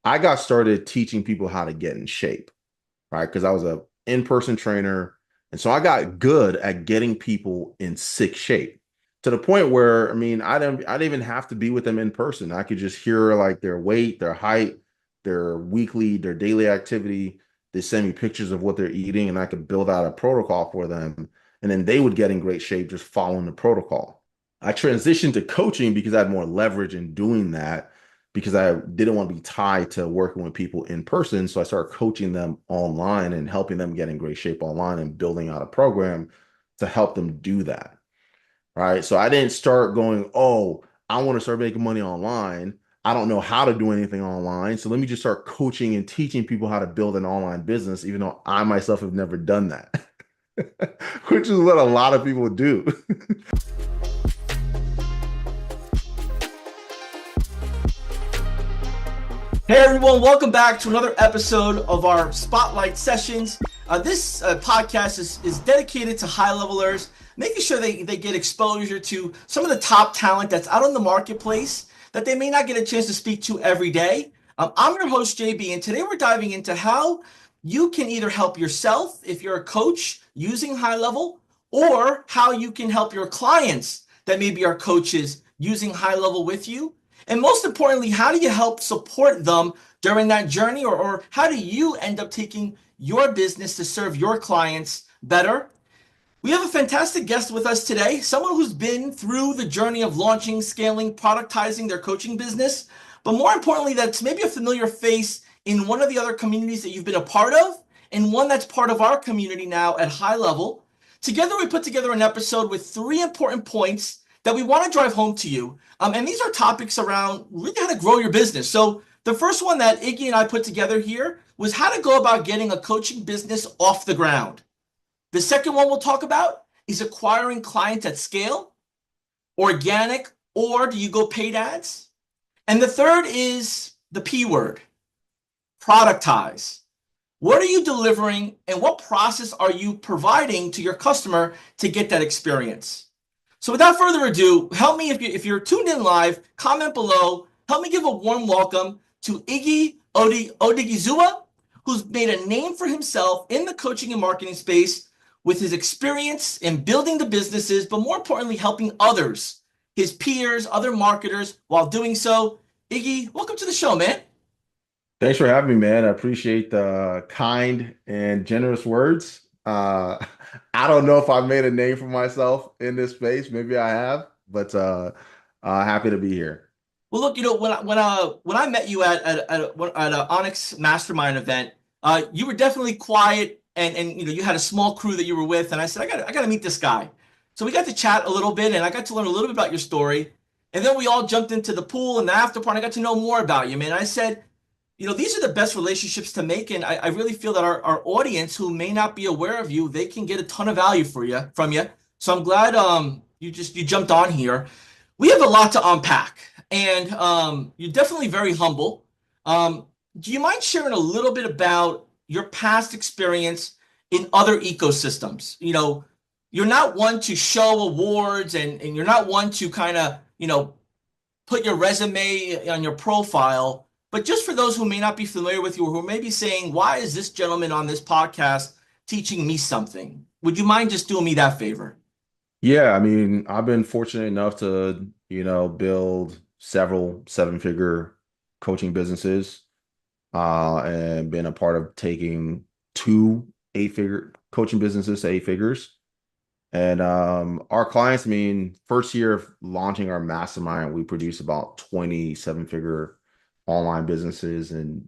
I got started teaching people how to get in shape, right? Because I was a in-person trainer. And so I got good at getting people in sick shape to the point where, I mean, I didn't even have to be with them in person. I could just hear like their weight, their height, their weekly, their daily activity. They send me pictures of what they're eating, and I could build out a protocol for them. And then they would get in great shape just following the protocol. I transitioned to coaching because I had more leverage in doing that because I didn't want to be tied to working with people in person. So I started coaching them online and helping them get in great shape online and building out a program to help them do that. Right. So I didn't start going, oh, I want to start making money online. I don't know how to do anything online. So let me just start coaching and teaching people how to build an online business, even though I myself have never done that, which is what a lot of people do. Hey everyone, welcome back to another episode of our Spotlight Sessions. This podcast is dedicated to high levelers, making sure they get exposure to some of the top talent that's out on the marketplace that they may not get a chance to speak to every day. I'm your host, JB, and today we're diving into how you can either help yourself if you're a coach using high level, or how you can help your clients that maybe are coaches using high level with you. And most importantly, how do you help support them during that journey, or how do you end up taking your business to serve your clients better? We have a fantastic guest with us today, someone who's been through the journey of launching, scaling, productizing their coaching business, but more importantly, that's maybe a familiar face in one of the other communities that you've been a part of, and one that's part of our community now at high level. Together, we put together an episode with three important points that we want to drive home to you. And these are topics around really how to grow your business. So the first one that Iggy and I put together here was how to go about getting a coaching business off the ground. The second one we'll talk about is acquiring clients at scale, organic, or do you go paid ads? And the third is the P word, productize. What are you delivering and what process are you providing to your customer to get that experience? So without further ado, help me if you're tuned in live, comment below. Help me give a warm welcome to Iggy Odighizuwa, who's made a name for himself in the coaching and marketing space with his experience in building the businesses, but more importantly, helping others, his peers, other marketers, while doing so. Iggy, welcome to the show, man. Thanks for having me, man. I appreciate the kind and generous words. I don't know if I've made a name for myself in this space. Maybe I have, but happy to be here. Well, look, when I met you at a Onyx Mastermind event, you were definitely quiet, and you had a small crew that you were with, and I said I got to meet this guy. So we got to chat a little bit, and I got to learn a little bit about your story, and then we all jumped into the pool and the after party. I got to know more about you, man. I said, these are the best relationships to make, and I really feel that our audience who may not be aware of you, they can get a ton of value from you. So I'm glad you jumped on here. We have a lot to unpack, and you're definitely very humble. Do you mind sharing a little bit about your past experience in other ecosystems? You're not one to show awards, and you're not one to kind of, put your resume on your profile. But just for those who may not be familiar with you, or who may be saying, why is this gentleman on this podcast teaching me something? Would you mind just doing me that favor? Yeah, I mean, I've been fortunate enough to, build several seven-figure coaching businesses, and been a part of taking two eight-figure coaching businesses to eight figures. And our clients, I mean, first year of launching our mastermind, we produced about 27-figure online businesses and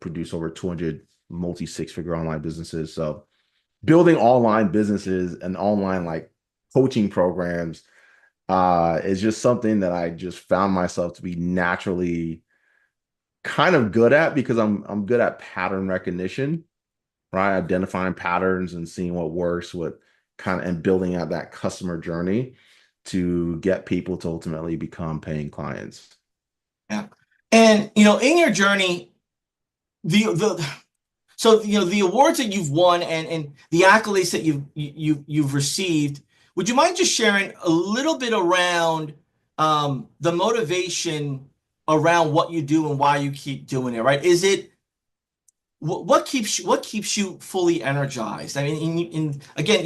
produce over 200 multi six-figure online businesses. So building online businesses and online like coaching programs is just something that I just found myself to be naturally kind of good at because I'm good at pattern recognition, right? Identifying patterns and seeing what works, what kind of and building out that customer journey to get people to ultimately become paying clients. Yeah. And in your journey, the so the awards that you've won and the accolades that you've received, would you mind just sharing a little bit around the motivation around what you do and why you keep doing it, right? Is it what keeps you fully energized? I mean, again,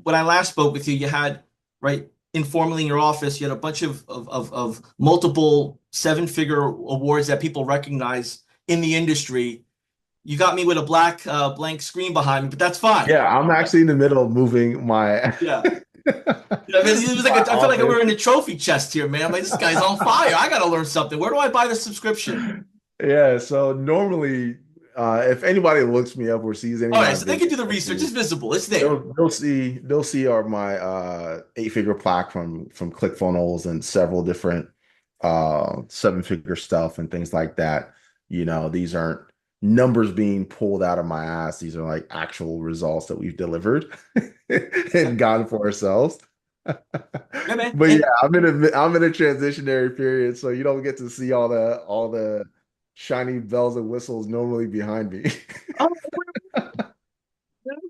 when I last spoke with you, you had right informally in your office, you had a bunch of multiple seven-figure awards that people recognize in the industry. You got me with a black blank screen behind me, but that's fine. Yeah, I'm actually in the middle of moving my Yeah. I mean, it was like my I feel like we office. were in the trophy chest here, man. I'm like, this guy's on fire. I gotta learn something. Where do I buy the subscription? Yeah, so normally, if anybody looks me up or sees any of All right, my so they can do the research. It's videos, visible. It's there. they'll see our my eight-figure plaque from ClickFunnels and several different seven-figure stuff and things like that. These aren't numbers being pulled out of my ass. These are like actual results that we've delivered and gotten for ourselves. Yeah, man. But yeah, And I'm in a transitionary period, so you don't get to see all the shiny bells and whistles normally behind me. oh,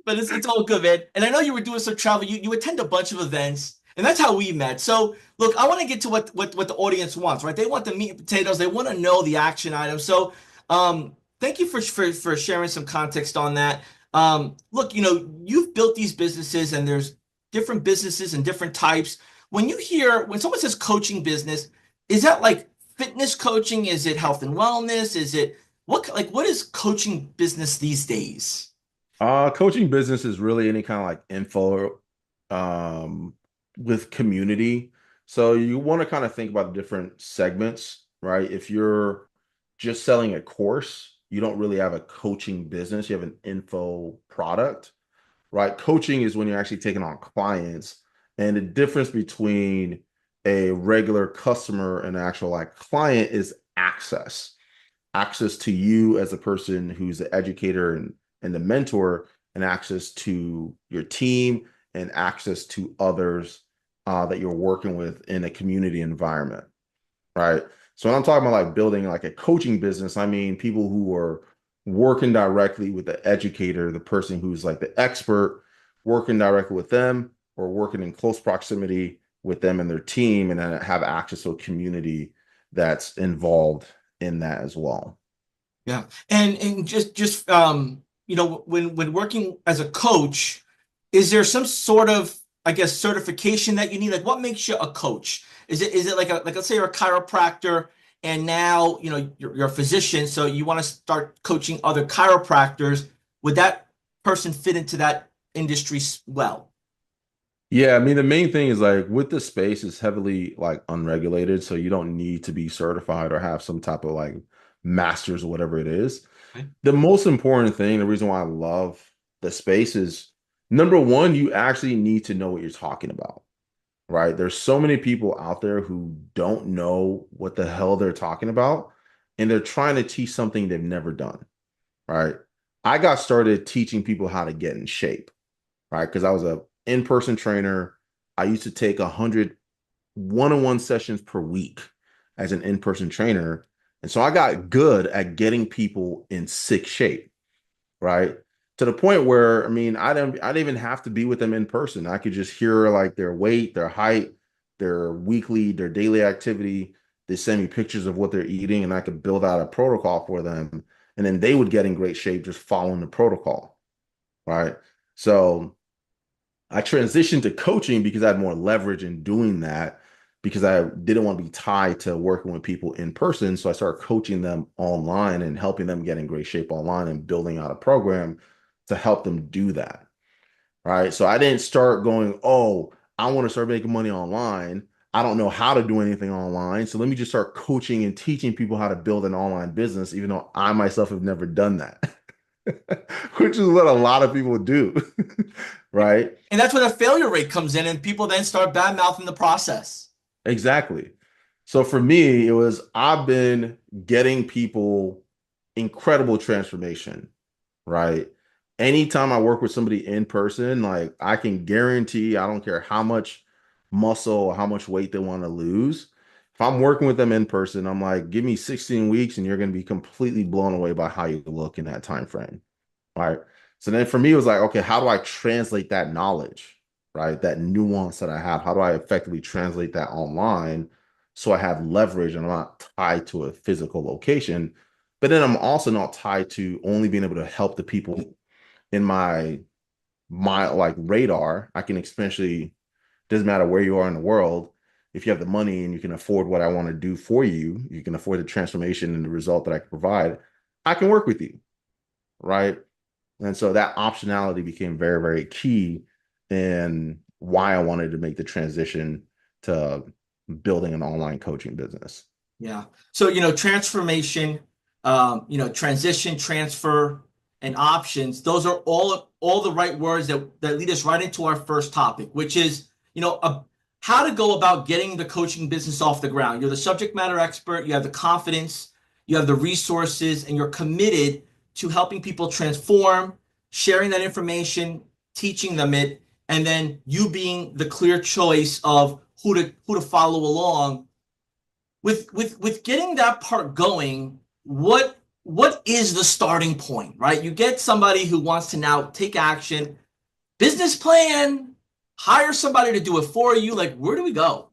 but it's all good, man. And I know you were doing some travel. You attend a bunch of events, and that's how we met. So look, I want to get to what the audience wants, right? They want the meat and potatoes. They want to know the action items. So thank you for sharing some context on that. Look, you've built these businesses, and there's different businesses and different types. When someone says coaching business, is that like fitness coaching? Is it health and wellness? Is it what is coaching business these days? Coaching business is really any kind of like info um, with community. So you want to kind of think about the different segments, right? If you're just selling a course, you don't really have a coaching business. You have an info product, right? Coaching is when you're actually taking on clients, and the difference between a regular customer and an actual like client is access to you as a person who's the educator and the mentor, and access to your team and access to others that you're working with in a community environment, right? So when I'm talking about like building like a coaching business, I mean people who are working directly with the educator, the person who's like the expert, working directly with them or working in close proximity with them and their team, and then have access to a community that's involved in that as well. Yeah. And just when working as a coach, is there some sort of, I guess, certification that you need? Like what makes you a coach? Is it like let's say you're a chiropractor and now, you're a physician, so you want to start coaching other chiropractors. Would that person fit into that industry well? Yeah, I mean the main thing is like with the space is heavily like unregulated, so you don't need to be certified or have some type of like masters or whatever it is. Okay. The most important thing, the reason why I love the space is number one, you actually need to know what you're talking about, right? There's so many people out there who don't know what the hell they're talking about, and they're trying to teach something they've never done, right? I got started teaching people how to get in shape, right? Because I was a in-person trainer. I used to take 100 one-on-one sessions per week as an in-person trainer. And so I got good at getting people in sick shape, right? To the point where, I mean, I didn't even have to be with them in person. I could just hear like their weight, their height, their daily activity. They send me pictures of what they're eating, and I could build out a protocol for them. And then they would get in great shape just following the protocol, right? So I transitioned to coaching because I had more leverage in doing that, because I didn't want to be tied to working with people in person. So I started coaching them online and helping them get in great shape online and building out a program to help them do that. Right. So I didn't start going, oh, I want to start making money online. I don't know how to do anything online. So let me just start coaching and teaching people how to build an online business, even though I myself have never done that, which is what a lot of people do. Right. And that's where the failure rate comes in, and people then start bad mouthing the process. Exactly. So for me, it was I've been getting people incredible transformation, right? Anytime I work with somebody in person, like I can guarantee, I don't care how much muscle or how much weight they want to lose. If I'm working with them in person, I'm like, give me 16 weeks and you're going to be completely blown away by how you look in that time frame. Right. So then for me, it was like, okay, how do I translate that knowledge, right? That nuance that I have, how do I effectively translate that online so I have leverage and I'm not tied to a physical location. But then I'm also not tied to only being able to help the people in my like radar. I can especially doesn't matter where you are in the world. If you have the money and you can afford what I want to do for you, you can afford the transformation and the result that I can provide, I can work with you, right? And so that optionality became very, very key in why I wanted to make the transition to building an online coaching business. Yeah. So, transformation, transition, transfer, and options, those are all the right words that lead us right into our first topic, which is, how to go about getting the coaching business off the ground. You're the subject matter expert, you have the confidence, you have the resources, and you're committed to helping people transform, sharing that information, teaching them it, and then you being the clear choice of who to follow along with getting that part going. What is the starting point, right? You get somebody who wants to now take action, business plan, hire somebody to do it for you. Like, where do we go?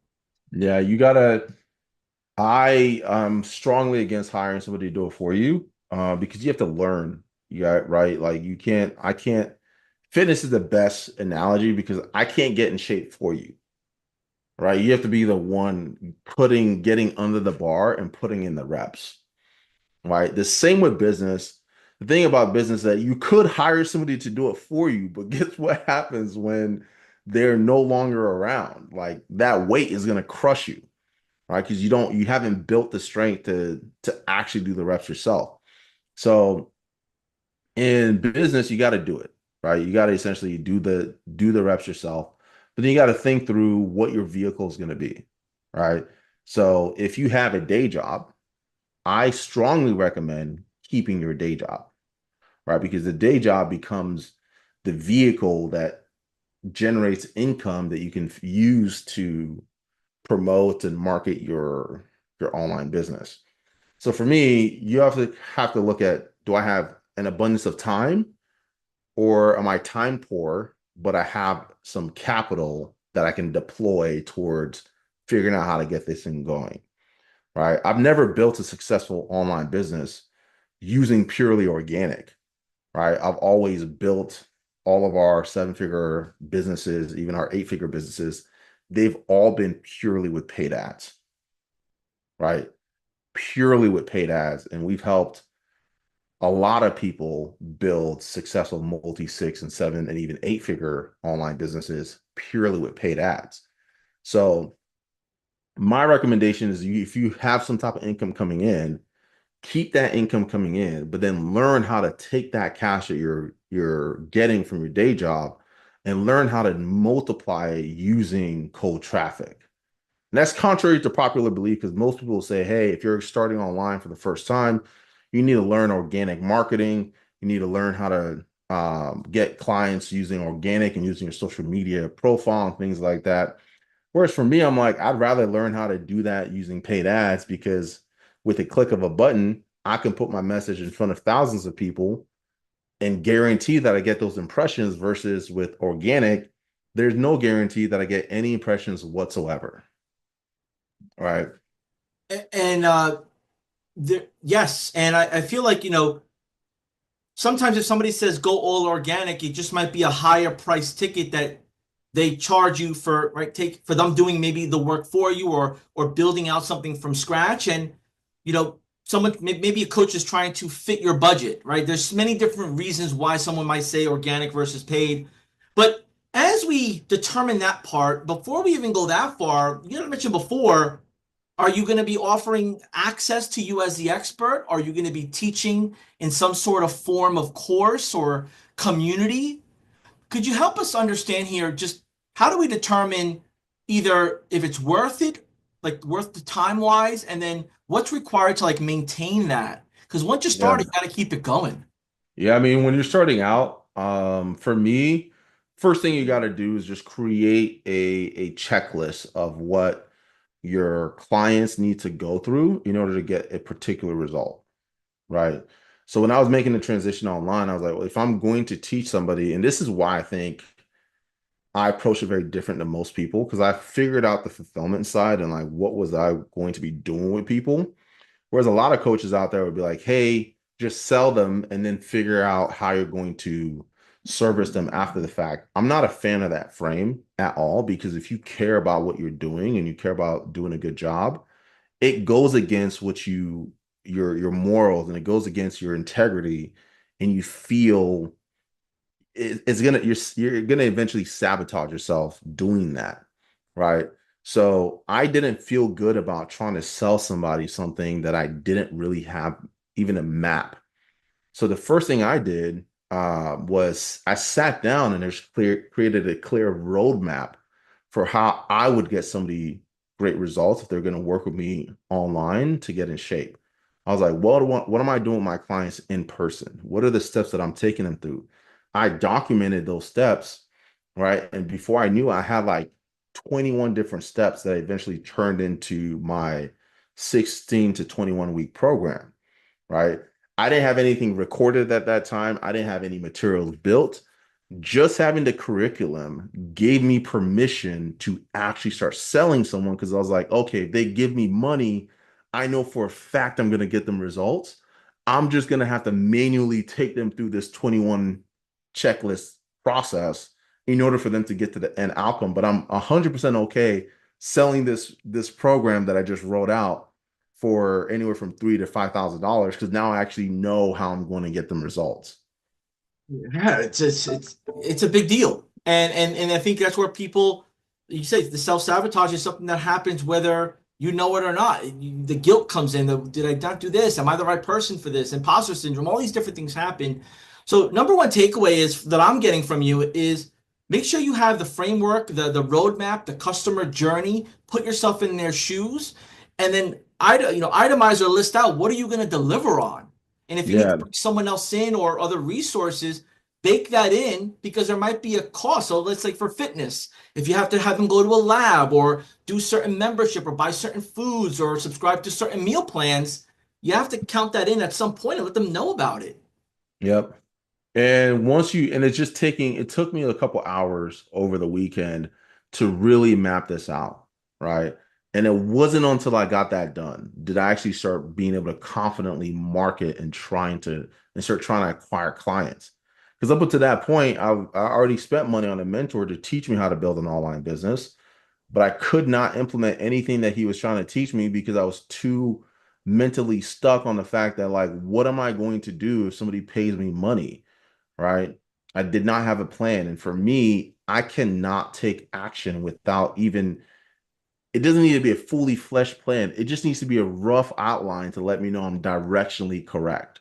Yeah, you gotta. I am strongly against hiring somebody to do it for you, because you have to learn. You got right. Like you can't. I can't. Fitness is the best analogy because I can't get in shape for you. Right? You have to be the one getting under the bar and putting in the reps. Right? The same with business. The thing about business that you could hire somebody to do it for you, but guess what happens when they're no longer around? Like that weight is going to crush you, right? Because you haven't built the strength to actually do the reps yourself. So in business, you got to do it, right? You got to essentially do the reps yourself, but then you got to think through what your vehicle is going to be, right? So if you have a day job, I strongly recommend keeping your day job, right? Because the day job becomes the vehicle that generates income that you can use to promote and market your online business. So for me, you have to look at, do I have an abundance of time, or am I time poor, but I have some capital that I can deploy towards figuring out how to get this thing going, right? I've never built a successful online business using purely organic, right? I've always built all of our seven-figure businesses, even our eight-figure businesses, they've all been purely with paid ads, right? Purely with paid ads. And we've helped a lot of people build successful multi six and seven and even eight-figure online businesses purely with paid ads. So my recommendation is if you have some type of income coming in, keep that income coming in, but then learn how to take that cash that you're getting from your day job and learn how to multiply it using cold traffic. And that's contrary to popular belief because most people will say, hey, if you're starting online for the first time, you need to learn organic marketing. You need to learn how to get clients using organic and using your social media profile and things like that. Whereas for me, I'm like, I'd rather learn how to do that using paid ads because with a click of a button, I can put my message in front of thousands of people and guarantee that I get those impressions versus with organic, there's no guarantee that I get any impressions whatsoever. Right. And yes, and I feel like sometimes if somebody says go all organic, it just might be a higher price ticket that they charge you for, right? Take for them doing maybe the work for you or building out something from scratch. And someone maybe a coach is trying to fit your budget, right? There's many different reasons why someone might say organic versus paid. But as we determine that part, before we even go that far, mentioned before, are you going to be offering access to you as the expert? Are you going to be teaching in some sort of form of course or community? Could you help us understand here just how do we determine either if it's worth it, like worth the time wise, and then what's required to like maintain that? Because once you Yeah. start, you got to keep it going. Yeah. I mean, when you're starting out, for me, first thing you got to do is just create a checklist of what your clients need to go through in order to get a particular result. Right. So when I was making the transition online, I was like, well, if I'm going to teach somebody, and this is why I think I approached it very different than most people because I figured out the fulfillment side and like what was I going to be doing with people. Whereas a lot of coaches out there would be like, hey, just sell them and then figure out how you're going to service them after the fact. I'm not a fan of that frame at all because if you care about what you're doing and you care about doing a good job, it goes against your morals and it goes against your integrity and you feel it's gonna you're gonna eventually sabotage yourself doing that, right? So I didn't feel good about trying to sell somebody something that I didn't really have even a map. So the first thing I did was I sat down and created a clear roadmap for how I would get somebody great results if they're going to work with me online to get in shape. I was like, what am I doing with my clients in person? What are the steps that I'm taking them through? I documented those steps, right? And before I knew, I had like 21 different steps that eventually turned into my 16 to 21 week program, right? I didn't have anything recorded at that time. I didn't have any materials built. Just having the curriculum gave me permission to actually start selling someone because I was like, okay, if they give me money, I know for a fact I'm going to get them results. I'm just going to have to manually take them through this 21 checklist process in order for them to get to the end outcome. But I'm 100% okay selling this program that I just wrote out for anywhere from $3,000 to $5,000 because now I actually know how I'm going to get them results. Yeah, it's a big deal, and I think that's where people, you say the self-sabotage is something that happens whether you know it or not. The guilt comes in. Did I not do this? Am I the right person for this? Imposter syndrome. All these different things happen. So number one takeaway is that I'm getting from you is make sure you have the framework, the roadmap, the customer journey. Put yourself in their shoes, and then itemize or list out what are you going to deliver on. And if you need to Yeah. bring someone else in or other resources, bake that in because there might be a cost. So let's say for fitness, if you have to have them go to a lab or do certain membership or buy certain foods or subscribe to certain meal plans, you have to count that in at some point and let them know about it. Yep. And it's just it took me a couple hours over the weekend to really map this out, right? And it wasn't until I got that done did I actually start being able to confidently market and start trying to acquire clients. Because up until that point, I already spent money on a mentor to teach me how to build an online business, but I could not implement anything that he was trying to teach me because I was too mentally stuck on the fact that, like, what am I going to do if somebody pays me money? Right? I did not have a plan. And for me, I cannot take action without even, it doesn't need to be a fully fleshed plan. It just needs to be a rough outline to let me know I'm directionally correct.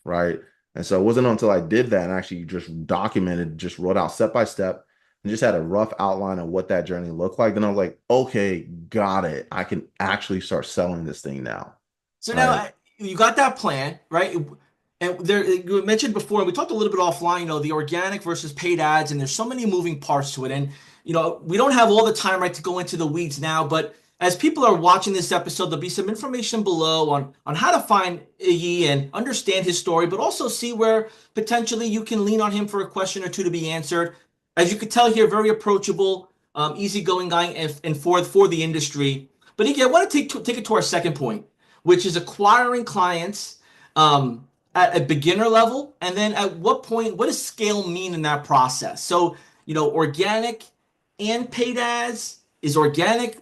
Right. And so it wasn't until I did that and actually just documented, just wrote out step by step and just had a rough outline of what that journey looked like. Then I was like, okay, got it. I can actually start selling this thing now. So now Right. you got that plan, right? And there, you mentioned before, and we talked a little bit offline, the organic versus paid ads, and there's so many moving parts to it. And, we don't have all the time, right, to go into the weeds now, but as people are watching this episode, there'll be some information below on how to find Iggy and understand his story, but also see where potentially you can lean on him for a question or two to be answered. As you could tell here, very approachable, easygoing guy, and for the industry. But Iggy, I want to take it to our second point, which is acquiring clients at a beginner level, and then at what point, what does scale mean in that process? So, organic and paid ads, is organic,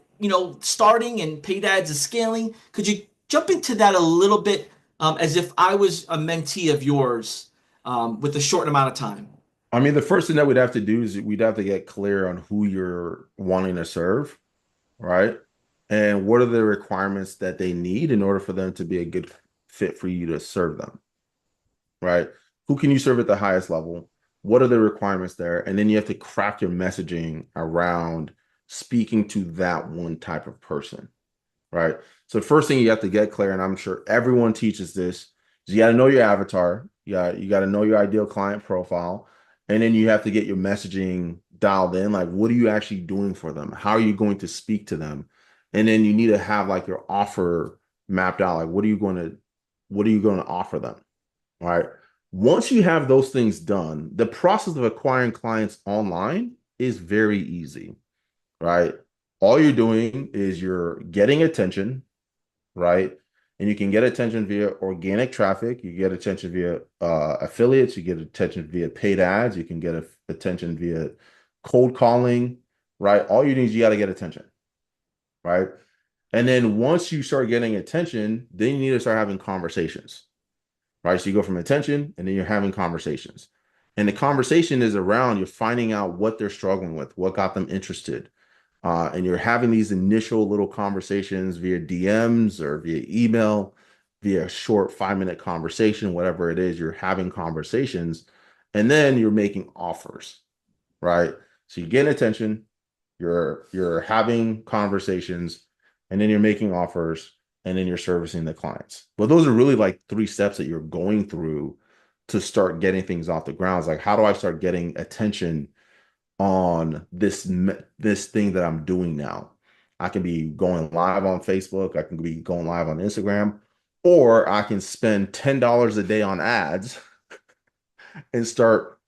starting and paid ads is scaling. Could you jump into that a little bit, as if I was a mentee of yours, with a short amount of time? I mean, the first thing that we'd have to do is we'd have to get clear on who you're wanting to serve, right? And what are the requirements that they need in order for them to be a good fit for you to serve them, right? Who can you serve at the highest level? What are the requirements there? And then you have to craft your messaging around speaking to that one type of person, right? So the first thing you have to get clear, and I'm sure everyone teaches this, is you got to know your avatar. You got to know your ideal client profile, and then you have to get your messaging dialed in. Like, what are you actually doing for them? How are you going to speak to them? And then you need to have like your offer mapped out. Like, what are you going to offer them? Right. Once you have those things done, the process of acquiring clients online is very easy, right? All you're doing is you're getting attention, right? And you can get attention via organic traffic. You get attention via affiliates. You get attention via paid ads. You can get attention via cold calling, right? All you need is you got to get attention, right? And then once you start getting attention, then you need to start having conversations, right? So you go from attention and then you're having conversations. And the conversation is around you're finding out what they're struggling with, what got them interested. And you're having these initial little conversations via DMs or via email, via a short 5 minute conversation, whatever it is, you're having conversations. And then you're making offers, right? So you get attention, you're having conversations, and then you're making offers, and then you're servicing the clients. But those are really like three steps that you're going through to start getting things off the ground. It's like, how do I start getting attention on this thing that I'm doing now? I can be going live on Facebook, I can be going live on Instagram, or I can spend $10 a day on ads and start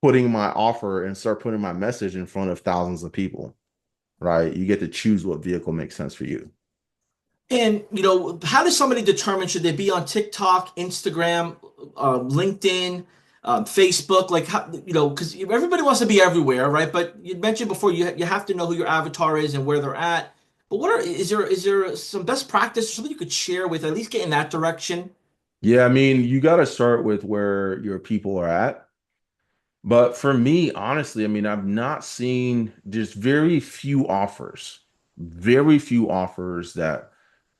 putting my offer and start putting my message in front of thousands of people, right? You get to choose what vehicle makes sense for you. And how does somebody determine should they be on TikTok, Instagram, LinkedIn, Facebook? Like, how, because everybody wants to be everywhere, right? But you mentioned before you have to know who your avatar is and where they're at. But is there some best practice or something you could share with at least get in that direction? Yeah, I mean, you got to start with where your people are at. But for me, honestly, I mean, I've not seen just very few offers that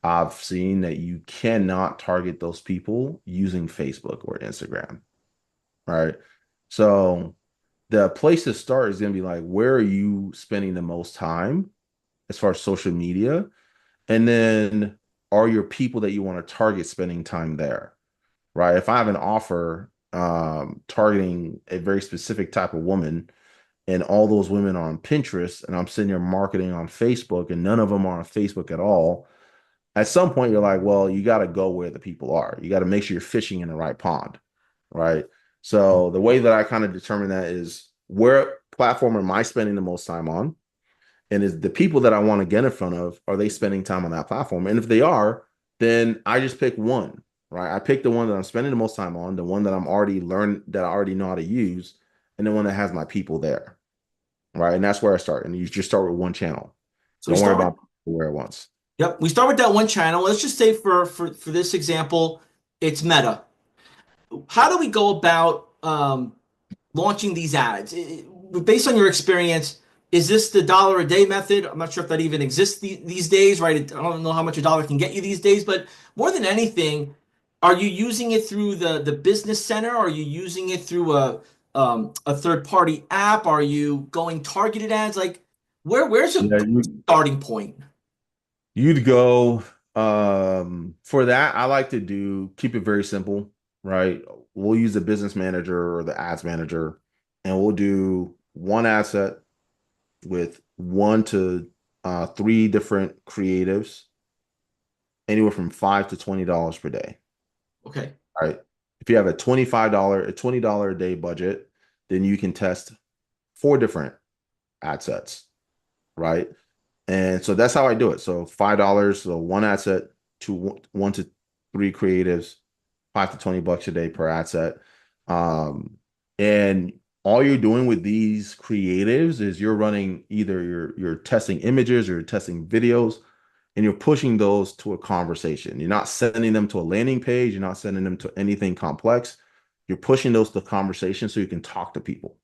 I've seen that you cannot target those people using Facebook or Instagram, right? So the place to start is going to be like, where are you spending the most time as far as social media? And then are your people that you want to target spending time there, right? If I have an offer targeting a very specific type of woman and all those women are on Pinterest and I'm sitting there marketing on Facebook and none of them are on Facebook at all, at some point you're like, well, you got to go where the people are. You got to make sure you're fishing in the right pond, right? So the way that I kind of determine that is where platform am I spending the most time on? And is the people that I want to get in front of, are they spending time on that platform? And if they are, then I just pick one, right? I pick the one that I'm spending the most time on, the one that I'm already learned, that I already know how to use, and the one that has my people there, right? And that's where I start. And you just start with one channel. So we Don't worry start with about where it wants. Yep, we start with that one channel. Let's just say for this example, it's Meta. How do we go about launching these ads? Based on your experience, is this the dollar a day method? I'm not sure if that even exists these days, right? I don't know how much a dollar can get you these days, but more than anything, are you using it through the business center? Are you using it through a third party app? Are you going targeted ads? Like, where's a Yeah, good starting point? you'd go for that. I like to keep it very simple, right? We'll use the business manager or the ads manager, and we'll do one asset with one to three different creatives, anywhere from $5 to $20 per day. Okay. Right. If you have a $20 a day budget, then you can test four different ad sets, right? And so that's how I do it. So $5, so one ad set, one to three creatives, $5 to $20 a day per ad set. And all you're doing with these creatives is you're running either you're testing images or you're testing videos, and you're pushing those to a conversation. You're not sending them to a landing page. You're not sending them to anything complex. You're pushing those to conversation so you can talk to people,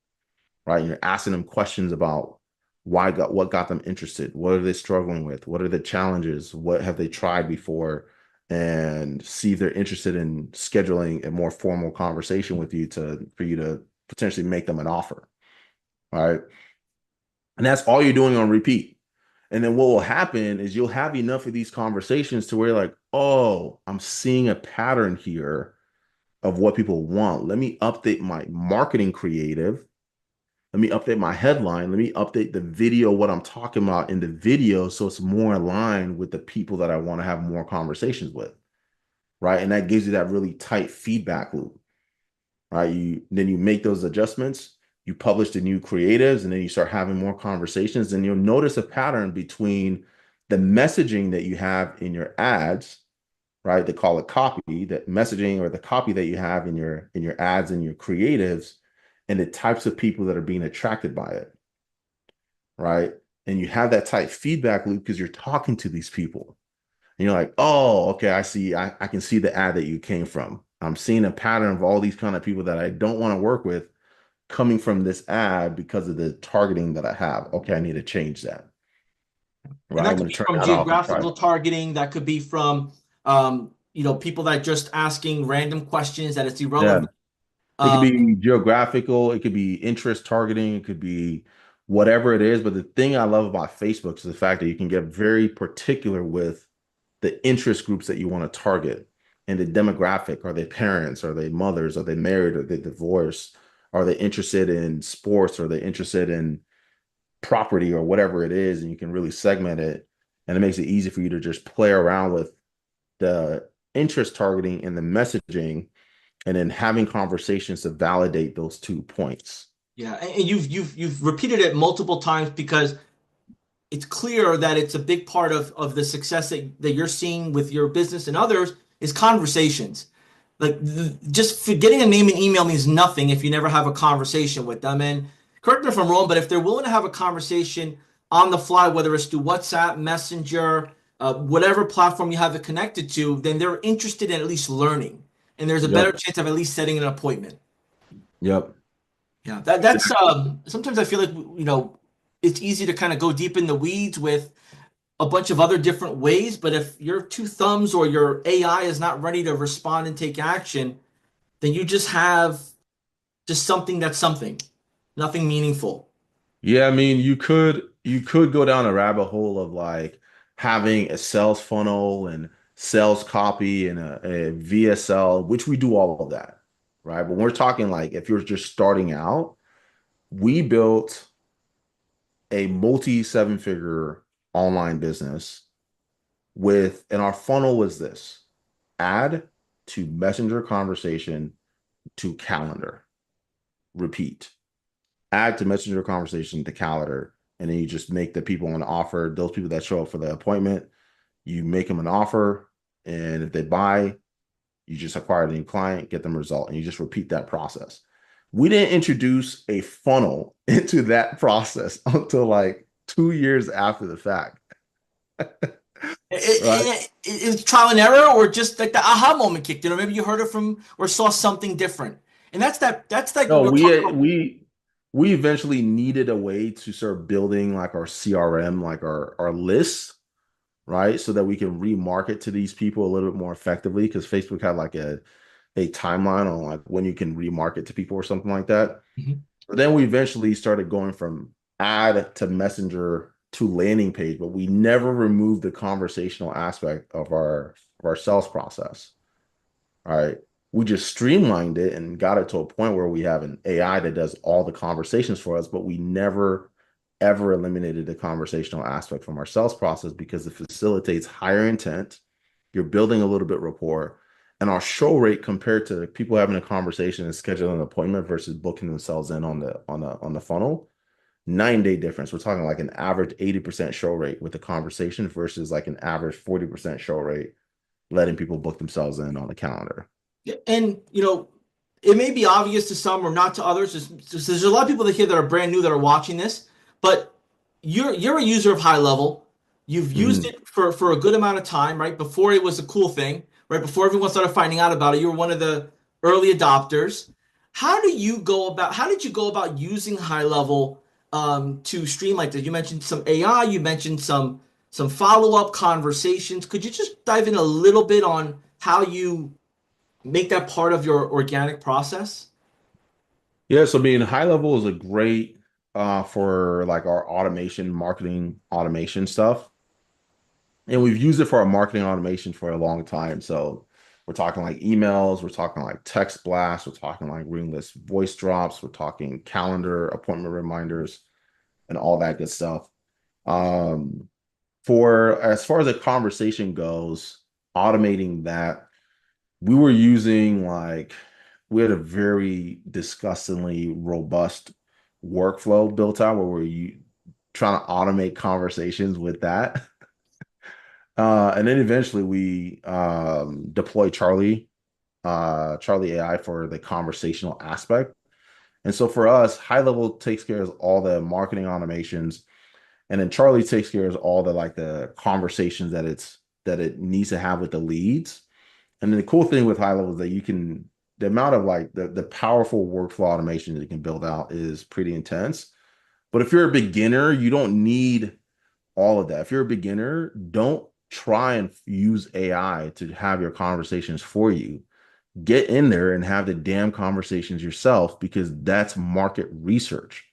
right? And you're asking them questions about what got them interested, what are they struggling with, what are the challenges, what have they tried before, and see if they're interested in scheduling a more formal conversation with you for you to potentially make them an offer, right? And that's all you're doing on repeat. And then what will happen is you'll have enough of these conversations to where you're like, oh, I'm seeing a pattern here of what people want. Let me update my marketing creative. Let me update my headline. Let me update the video, what I'm talking about in the video, so it's more aligned with the people that I want to have more conversations with, right? And that gives you that really tight feedback loop, right? Then you make those adjustments, you publish the new creatives, and then you start having more conversations, and you'll notice a pattern between the messaging that you have in your ads, right? They call it copy, that messaging or the copy that you have in your ads and your creatives, and the types of people that are being attracted by it, right? And you have that type feedback loop because you're talking to these people. And you're like, oh, okay, I see. I can see the ad that you came from. I'm seeing a pattern of all these kind of people that I don't want to work with coming from this ad because of the targeting that I have. Okay, I need to change that. And Right. that I'm could going to be turn from that off and try. geographical targeting. That could be from, people that are just asking random questions that it's Yeah. irrelevant. It could Um, be geographical, it could be interest targeting, it could be whatever it is. But the thing I love about Facebook is the fact that you can get very particular with the interest groups that you want to target and the demographic. Are they parents? Are they mothers? Are they married? Are they divorced? Are they interested in sports? Are they interested in property or whatever it is? And you can really segment it. And it makes it easy for you to just play around with the interest targeting and the messaging and then having conversations to validate those 2 points. yeah, and you've repeated it multiple times because it's clear that it's a big part of the success that you're seeing with your business and others is conversations. Like just getting a name and email means nothing if you never have a conversation with them. And correct me if I'm wrong, but if they're willing to have a conversation on the fly, whether it's through WhatsApp, Messenger, whatever platform you have it connected to, then they're interested in at least learning. And there's a better Yep. chance of at least setting an appointment. Yep. Yeah, that's sometimes I feel like it's easy to kind of go deep in the weeds with a bunch of other different ways, but if your two thumbs or your AI is not ready to respond and take action, then you just have just something that's something, nothing meaningful. Yeah, I mean, you could go down a rabbit hole of like having a sales funnel and sales copy and a VSL, which we do all of that, right? But we're talking like if you're just starting out, we built a multi seven figure online business with, and our funnel was this: add to messenger conversation to calendar, repeat, add to messenger conversation to calendar, and then you just make the people an offer. Those people that show up for the appointment, you make them an offer, and if they buy, you just acquire a new client, get them a result, and you just repeat that process. We didn't introduce a funnel into that process until like 2 years after the fact, right? It's trial and error, or just like the aha moment kicked in, or maybe you heard it from or saw something different. And that's like what No, we're talking about. we eventually needed a way to start building like our CRM, like our lists, right? So that we can remarket to these people a little bit more effectively because Facebook had like a timeline on like when you can remarket to people or something like that. Mhm. But then we eventually started going from ad to messenger to landing page, but we never removed the conversational aspect of our sales process. All right. We just streamlined it and got it to a point where we have an AI that does all the conversations for us, but we never ever eliminated the conversational aspect from our sales process because it facilitates higher intent. You're building a little bit rapport, and our show rate compared to people having a conversation and scheduling an appointment versus booking themselves in on the funnel, 9 day difference. We're talking like an average 80% show rate with the conversation versus like an average 40% show rate letting people book themselves in on the calendar. Yeah, and it may be obvious to some or not to others. There's a lot of people that here that are brand new that are watching this, but you're a user of high level. You've used Mhm. it for a good amount of time, right? Before it was a cool thing, right? Before everyone started finding out about it, you were one of the early adopters. How did you go about using high level to stream like this? You mentioned some AI, you mentioned some follow-up conversations. Could you just dive in a little bit on how you make that part of your organic process? Yeah, so being high level is a great for like our automation, marketing automation stuff. And we've used it for our marketing automation for a long time. So we're talking like emails, we're talking like text blasts, we're talking like ringless voice drops, we're talking calendar appointment reminders and all that good stuff. Um, for as far as the conversation goes, automating that, we were using like we had a very disgustingly robust. workflow built out where we're trying to automate conversations with that. And then eventually we deploy Charlie AI for the conversational aspect. And so for us, high level takes care of all the marketing automations, and then Charlie takes care of all the like the conversations that it needs to have with the leads. And then the cool thing with high level is that you can the amount of like the powerful workflow automation that you can build out is pretty intense. But if you're a beginner, you don't need all of that. If you're a beginner, don't try and use AI to have your conversations for you. Get in there and have the damn conversations yourself because that's market research,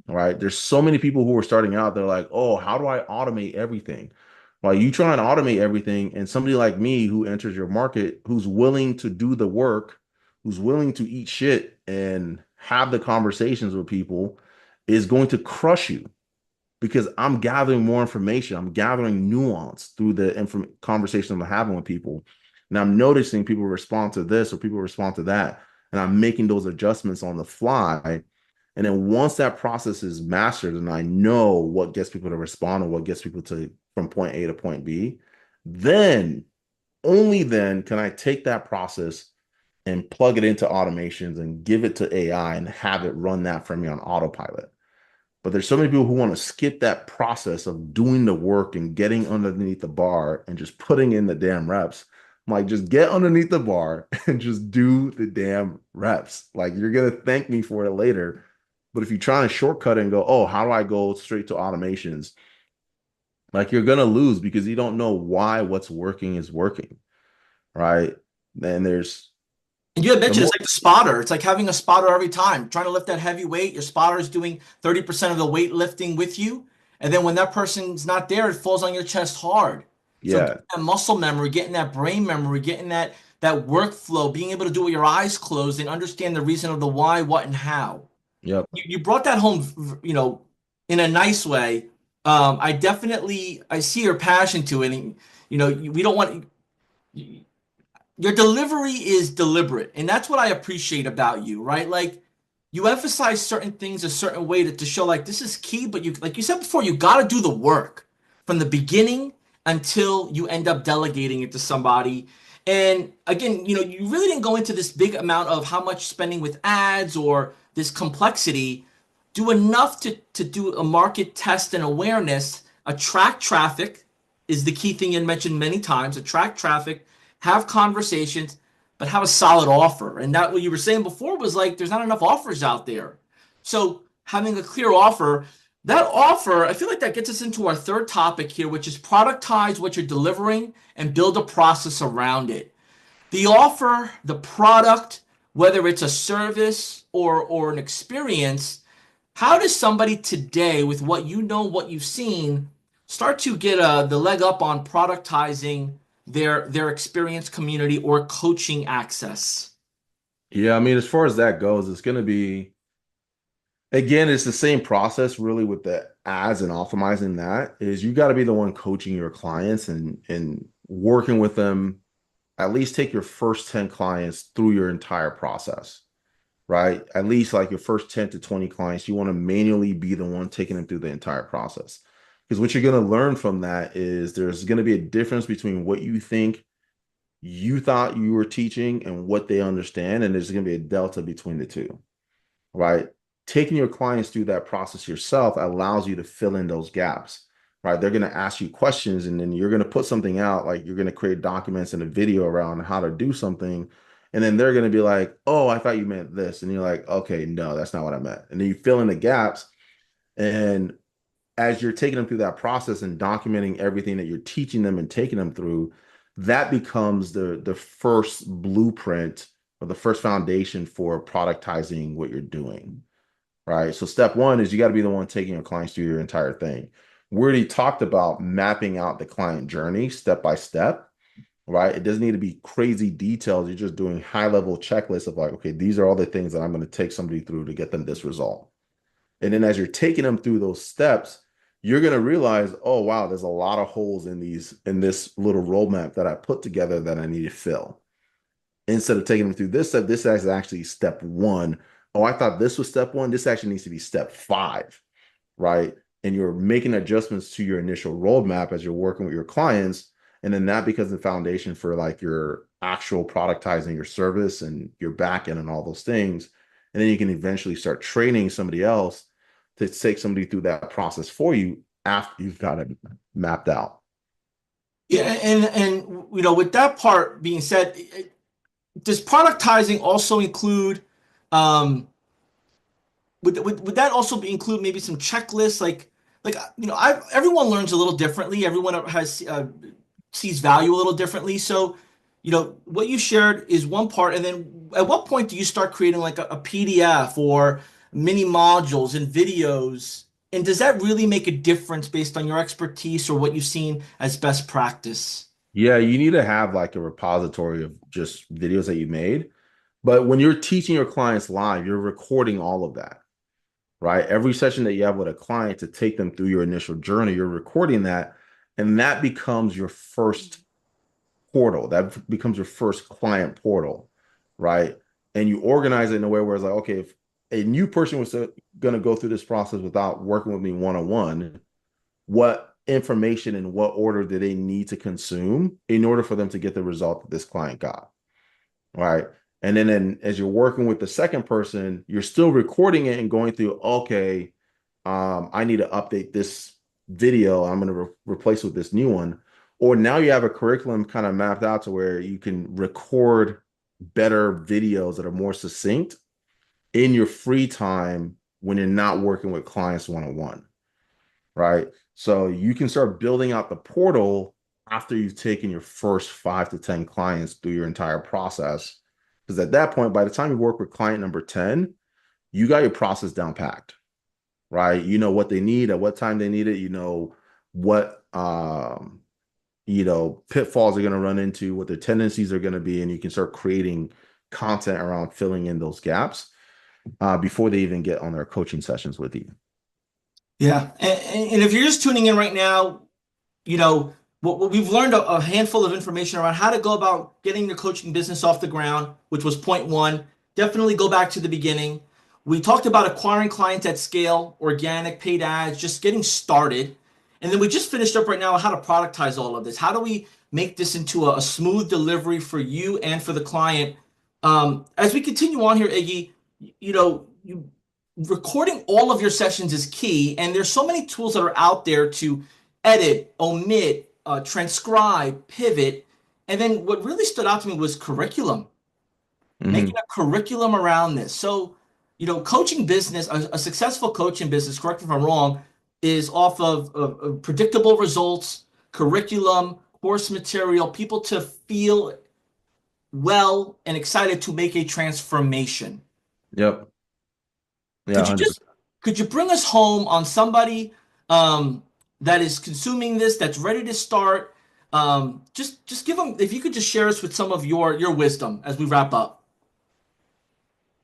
right? There's so many people who are starting out, they're like, oh, how do I automate everything? While you try and automate everything, and somebody like me who enters your market, who's willing to do the work, who's willing to eat shit and have the conversations with people, is going to crush you because I'm gathering more information. I'm gathering nuance through the conversation I'm having with people. And I'm noticing people respond to this or people respond to that. And I'm making those adjustments on the fly. And then once that process is mastered and I know what gets people to respond and what gets people to from point A to point B, then only then can I take that process and plug it into automations and give it to AI and have it run that for me on autopilot. But there's so many people who want to skip that process of doing the work and getting underneath the bar and just putting in the damn reps. I'm like, just get underneath the bar and just do the damn reps. Like, you're going to thank me for it later. But if you try and shortcut it and go, oh, how do I go straight to automations? Like, you're going to lose because you don't know why what's working is working, right? Then there's And you had the mentioned more, it's like the spotter. It's like having a spotter every time. Trying to lift that heavy weight, your spotter is doing 30% of the weight lifting with you. And then when that person's not there, it falls on your chest hard. So getting yeah, that muscle memory, getting that brain memory, getting that workflow, being able to do it with your eyes closed and understand the reason of the why, what, and how. yep, You brought that home, in a nice way. I see your passion to it. And, we don't want your delivery is deliberate, and that's what I appreciate about you, right? Like you emphasize certain things a certain way to show like this is key, but you like you said before, you got to do the work from the beginning until you end up delegating it to somebody. And again, you really didn't go into this big amount of how much spending with ads or this complexity. Do enough to do a market test and awareness, attract traffic is the key thing you mentioned many times, attract traffic, have conversations, but have a solid offer. And that what you were saying before was like there's not enough offers out there. So having a clear offer, that offer, I feel like that gets us into our third topic here, which is productize what you're delivering and build a process around it. The offer, the product, whether it's a service or an experience, how does somebody today, with what you know, what you've seen, start to get the leg up on productizing their experience community or coaching access? yeah. I mean, as far as that goes, it's going to be again, it's the same process really with the ads and optimizing that is you got to be the one coaching your clients and working with them. At least take your first 10 clients through your entire process, right? At least like your first 10 to 20 clients, you want to manually be the one taking them through the entire process. Because what you're going to learn from that is there's going to be a difference between what you think you thought you were teaching and what they understand. And there's going to be a delta between the two, right? Taking your clients through that process yourself allows you to fill in those gaps, right? They're going to ask you questions and then you're going to put something out, like you're going to create documents and a video around how to do something. And then they're going to be like, oh, I thought you meant this. And you're like, okay, no, that's not what I meant. And then you fill in the gaps. And as you're taking them through that process and documenting everything that you're teaching them and taking them through, that becomes the first blueprint or the first foundation for productizing what you're doing, right? So step one is you got to be the one taking your clients through your entire thing. We already talked about mapping out the client journey step by step, right? It doesn't need to be crazy details. You're just doing high level checklists of like, okay, these are all the things that I'm going to take somebody through to get them this result. And then as you're taking them through those steps, you're going to realize, oh, wow, there's a lot of holes in this little roadmap that I put together that I need to fill. Instead of taking them through this step, this is actually step one oh, I thought this was step one. This actually needs to be step five, right? And you're making adjustments to your initial roadmap as you're working with your clients. And then that becomes the foundation for like your actual productizing your service and your back end and all those things. And then you can eventually start training somebody else to take somebody through that process for you after you've got it mapped out. Yeah, and with that part being said, does productizing also include um would that also include maybe some checklists like I everyone learns a little differently. Everyone has sees value a little differently. So, what you shared is one part, and then at what point do you start creating like a PDF or mini modules and videos? And does that really make a difference based on your expertise or what you've seen as best practice? Yeah, you need to have like a repository of just videos that you made. But when you're teaching your clients live, you're recording all of that, right? Every session that you have with a client to take them through your initial journey, you're recording that, and that becomes your first portal. That becomes your first client portal, right? And you organize it in a way where it's like, okay, if a new person was going to go through this process without working with me one on one, what information and what order do they need to consume in order for them to get the result that this client got, right? And then as you're working with the second person, you're still recording it and going through, okay, I need to update this video. I'm going to replace with this new one. Or now you have a curriculum kind of mapped out to where you can record better videos that are more succinct in your free time when you're not working with clients one on one, right? So you can start building out the portal after you've taken your first 5 to 10 clients through your entire process. Because at that point, by the time you work with client number 10, you got your process down packed, right? You know what they need, at what time they need it, you know what pitfalls are going to run into, what their tendencies are going to be, and you can start creating content around filling in those gaps before they even get on their coaching sessions with you. Yeah, and if you're just tuning in right now, what we've learned a handful of information around how to go about getting your coaching business off the ground, which was point one. Definitely go back to the beginning. We talked about acquiring clients at scale, organic, paid ads, just getting started. And then we just finished up right now on how to productize all of this. How do we make this into a smooth delivery for you and for the client? As we continue on here, Iggy, you recording all of your sessions is key, and there's so many tools that are out there to edit, omit, transcribe, pivot. And then what really stood out to me was curriculum, making Mm-hmm. a curriculum around this. So, coaching business, a successful coaching business, correct me if I'm wrong, is off of predictable results, curriculum, course material, people to feel well and excited to make a transformation. Yep. Yeah, Could you just 100%. could you bring us home on somebody um, that is consuming this, that's ready to start? Just give them if you could just share us with some of your wisdom as we wrap up.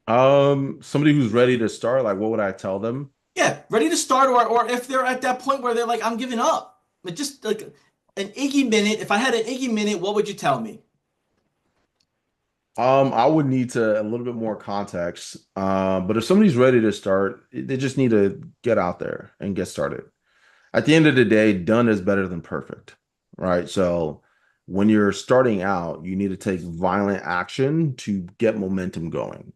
Somebody who's ready to start, like, what would I tell them? Yeah, ready to start, or if they're at that point where they're like, I'm giving up. But just like an Iggy minute. If I had an Iggy minute, what would you tell me? I would need to a little bit more context. But if somebody's ready to start, they just need to get out there and get started. At the end of the day, done is better than perfect, right? So when you're starting out, you need to take violent action to get momentum going,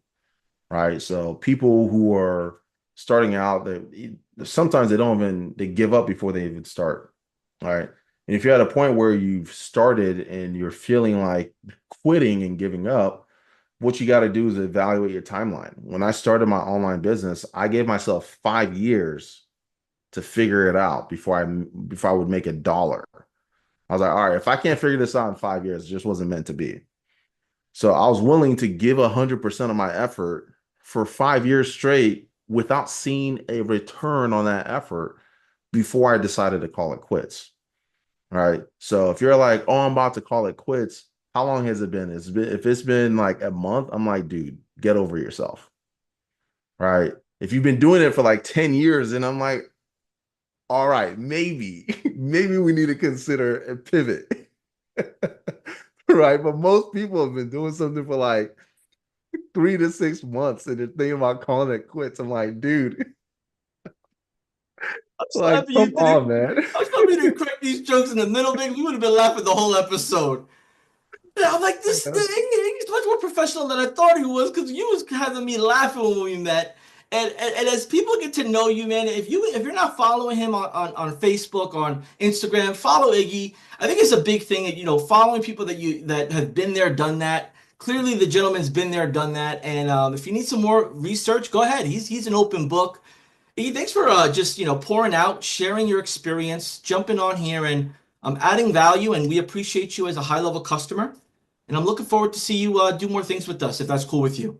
right? So people who are starting out, sometimes they don't even they give up before they even start, right? And if you're at a point where you've started and you're feeling like quitting and giving up, what you got to do is evaluate your timeline. When I started my online business, I gave myself 5 years to figure it out before I would make a dollar. I was like, all right, if I can't figure this out in 5 years, it just wasn't meant to be. So I was willing to give 100% of my effort for 5 years straight without seeing a return on that effort before I decided to call it quits. All right. So if you're like, oh, I'm about to call it quits, how long has it been? If it's been like a month, I'm like, dude, get over yourself. Right. If you've been doing it for like 10 years, and I'm like, all right, maybe, maybe we need to consider a pivot. Right. But most people have been doing something for like 3 to 6 months and they're thinking about calling it quits. I'm like, dude, I'm so like, happy you come didn't. on, man. I'm so happy you didn't crack these jokes in the middle, man. We would have been laughing the whole episode. Yeah, I'm like, this thing, he's much more professional than I thought he was because you was having me laughing when we met. And as people get to know you, man, if you're not following him on Facebook, on Instagram, follow Iggy. I think it's a big thing that, following people that have been there, done that. Clearly the gentleman's been there, done that. And if you need some more research, go ahead. He's an open book. Iggy, thanks for just pouring out, sharing your experience, jumping on here and adding value, and we appreciate you as a high level customer. And I'm looking forward to see you do more things with us if that's cool with you.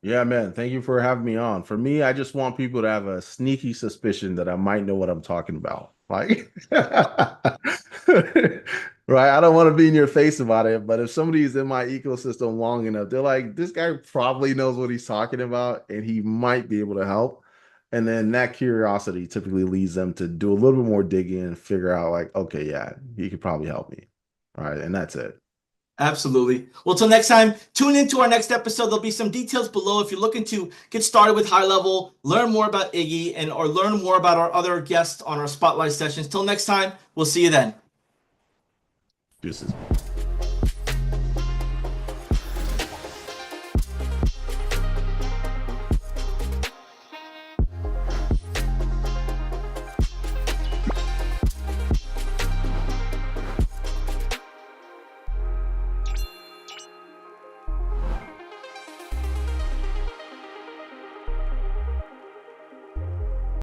Yeah, man. Thank you for having me on. For me, I just want people to have a sneaky suspicion that I might know what I'm talking about. Like, right? I don't want to be in your face about it, but if somebody's in my ecosystem long enough, they're like, this guy probably knows what he's talking about and he might be able to help. And then that curiosity typically leads them to do a little bit more digging and figure out, like, okay, yeah, he could probably help me. All right. And that's it. Absolutely. Well, till next time, tune into our next episode. There'll be some details below if you're looking to get started with high level, learn more about Iggy, and or learn more about our other guests on our spotlight sessions. Till next time, we'll see you then. Deuces.